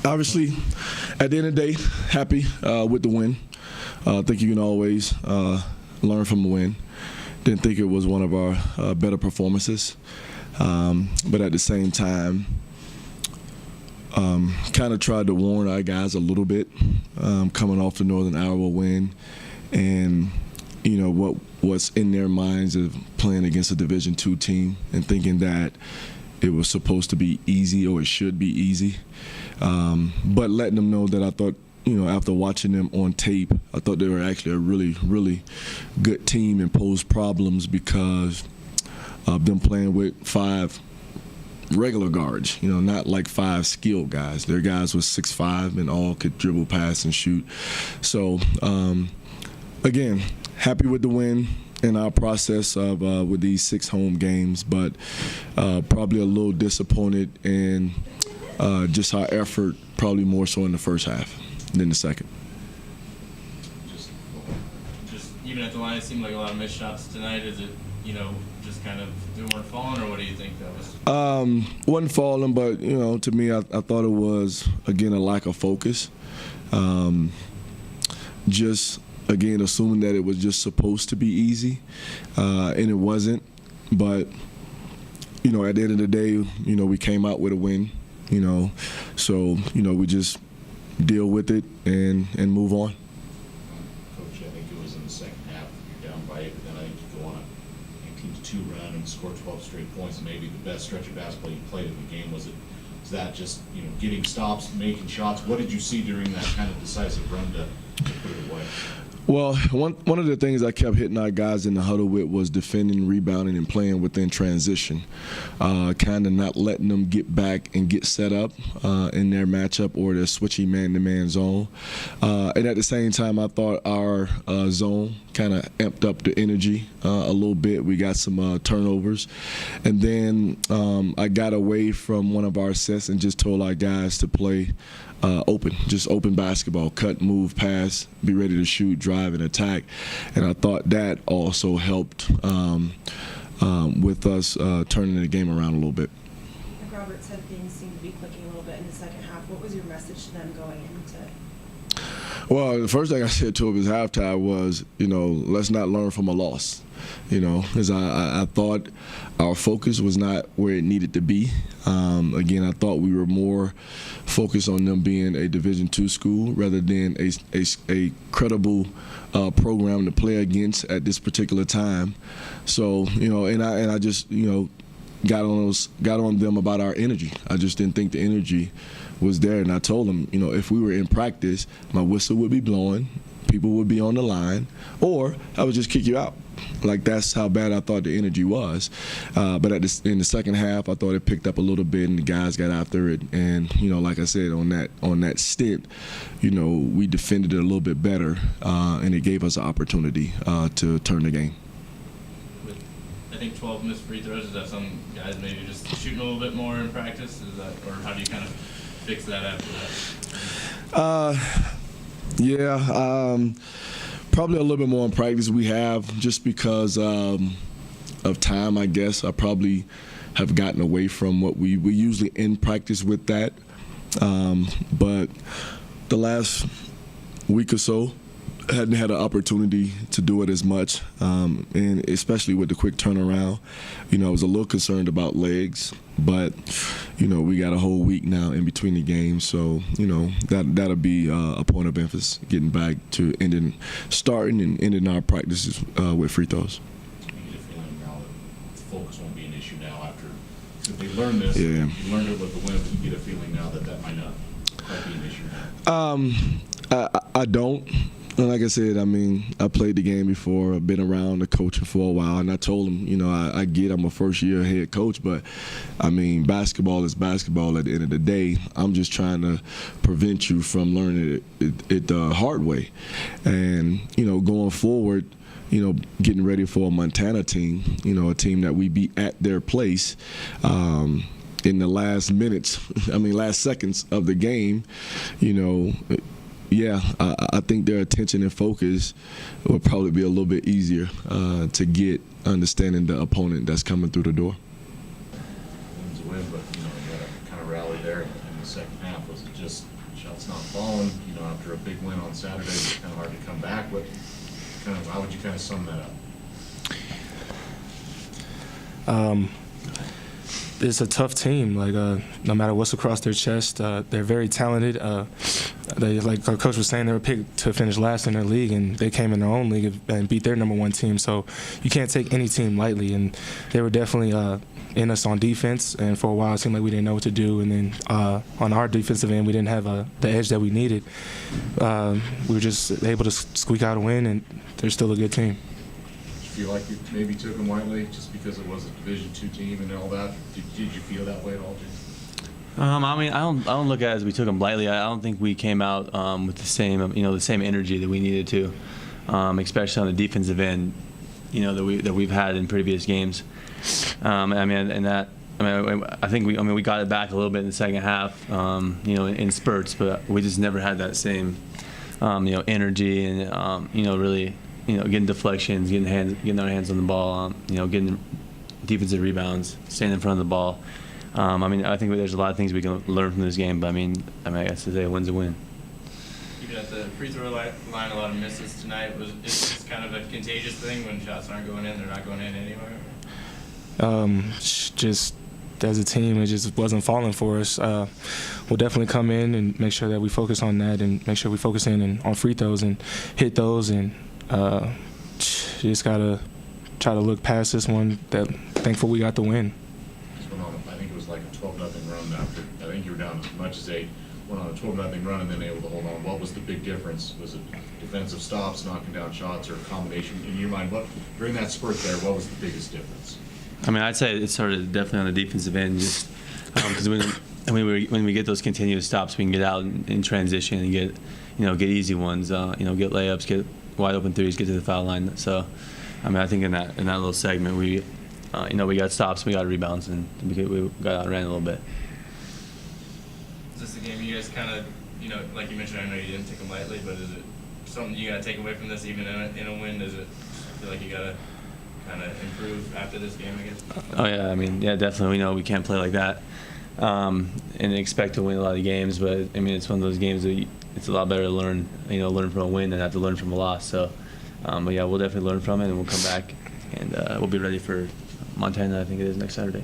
Obviously, at the end of the day, happy with the win. I think you can always learn from a win. Didn't think it was one of our better performances, but at the same time, kind of tried to warn our guys a little bit coming off the Northern Iowa win, and what's in their minds of playing against a Division II team and thinking that it was supposed to be easy or it should be easy. But letting them know that I thought, after watching them on tape, I thought they were actually a really, really good team and posed problems because of them playing with 5 regular guards, not like 5 skilled guys. Their guys was 6'5" and all could dribble, pass, and shoot. So, again, happy with the win in our process of with these 6 home games, but probably a little disappointed in just our effort, probably more so in the first half than the second. Just even at the line, it seemed like a lot of missed shots tonight. Is it, just kind of they weren't falling, or what do you think that was? Wasn't falling, but to me, I thought it was again a lack of focus. Just again assuming that it was just supposed to be easy, and it wasn't. But at the end of the day, we came out with a win. So we just deal with it and move on. Coach, I think it was in the second half. You're down by 8, but then I think you go on a 18-2 run and score 12 straight points, and maybe the best stretch of basketball you played in the game. Was that just getting stops, making shots? What did you see during that kind of decisive run to put it away? Well, one of the things I kept hitting our guys in the huddle with was defending, rebounding, and playing within transition. Kind of not letting them get back and get set up in their matchup or their switchy man-to-man zone. And at the same time, I thought our zone kind of amped up the energy a little bit. We got some turnovers. And then I got away from one of our sets and just told our guys to play just open basketball, cut, move, pass, be ready to shoot, drive, and attack. And I thought that also helped with us turning the game around a little bit. Like Robert said, things seem to be clicking a little bit in the second half. What was your message to them going into? Well, the first thing I said to him as halftime was, let's not learn from a loss. Because I thought our focus was not where it needed to be. Again, I thought we were more focused on them being a Division II school rather than a credible program to play against at this particular time. So, and I just, got on them about our energy. I just didn't think the energy was there, and I told them, if we were in practice, my whistle would be blowing, people would be on the line, or I would just kick you out. Like, that's how bad I thought the energy was. But in the second half, I thought it picked up a little bit, and the guys got after it. And like I said, on that stint, we defended it a little bit better, and it gave us an opportunity to turn the game. With, I think 12 missed free throws. Is that some guys maybe just shooting a little bit more in practice? Is that, or how do you kind of fix that after that? Probably a little bit more in practice we have, just because of time, I guess. I probably have gotten away from what we usually in practice with that. But the last week or so, hadn't had an opportunity to do it as much, and especially with the quick turnaround. I was a little concerned about legs, but we got a whole week now in between the games, so that'll be a point of emphasis, getting back to starting and ending our practices with free throws. You get a feeling now that focus won't be an issue now after they learned this. Yeah. You learned it with the win, but you get a feeling now that might not quite be an issue now. I don't. And like I said, I played the game before. I've been around the coaching for a while, and I told him, I get I'm a first-year head coach, but, basketball is basketball at the end of the day. I'm just trying to prevent you from learning it the hard way. And, going forward, getting ready for a Montana team, a team that we beat at their place, in the last minutes, last seconds of the game, I think their attention and focus will probably be a little bit easier to get, understanding the opponent that's coming through the door. Win's a win, but you got to kind of rally there and in the second half? Was it just shots not falling, after a big win on Saturday, it's kind of hard to come back? How would you kind of sum that up? It's a tough team. Like no matter what's across their chest, they're very talented. They, like our coach was saying, they were picked to finish last in their league, and they came in their own league and beat their #1 team. So you can't take any team lightly, and they were definitely in us on defense. And for a while, it seemed like we didn't know what to do. And then on our defensive end, we didn't have the edge that we needed. We were just able to squeak out a win, and they're still a good team. Feel like you maybe took them lightly just because it was a Division II team and all that? Did you feel that way at all, Jason? I mean, I don't look at it as we took them lightly. I don't think we came out with the same energy that we needed to, especially on the defensive end, that we've had in previous games. I think we got it back a little bit in the second half, in spurts, but we just never had that same, energy and really. Getting deflections, getting our hands on the ball, getting defensive rebounds, staying in front of the ball. I think there's a lot of things we can learn from this game, but I guess to say a win's a win. Even at the free throw line, a lot of misses tonight. Is this kind of a contagious thing when shots aren't going in, they're not going in anywhere? Just as a team, it just wasn't falling for us. We'll definitely come in and make sure that we focus on that and make sure we focus in on free throws and hit those and you just gotta try to look past this one. Thankful we got the win. I think it was like a 12-0 run after. I think you were down as much as 8. Went on a 12-0 run and then able to hold on. What was the big difference? Was it defensive stops, knocking down shots, or a combination? In your mind, during that spurt there, what was the biggest difference? I'd say it started definitely on the defensive end, just because when we get those continuous stops, we can get out in transition and get easy ones, get layups, get wide open threes, get to the foul line. So, I think in that little segment, we got stops, we got rebounds, and we got outran a little bit. Is this a game you guys kind of, like you mentioned, I know you didn't take them lightly, but is it something you got to take away from this, even in a win? Does it feel like you got to kind of improve after this game, I guess? Oh yeah, definitely. We know we can't play like that and expect to win a lot of games, but it's one of those games that it's a lot better to learn from a win than have to learn from a loss. So, but yeah, we'll definitely learn from it, and we'll come back and we'll be ready for Montana. I think it is next Saturday.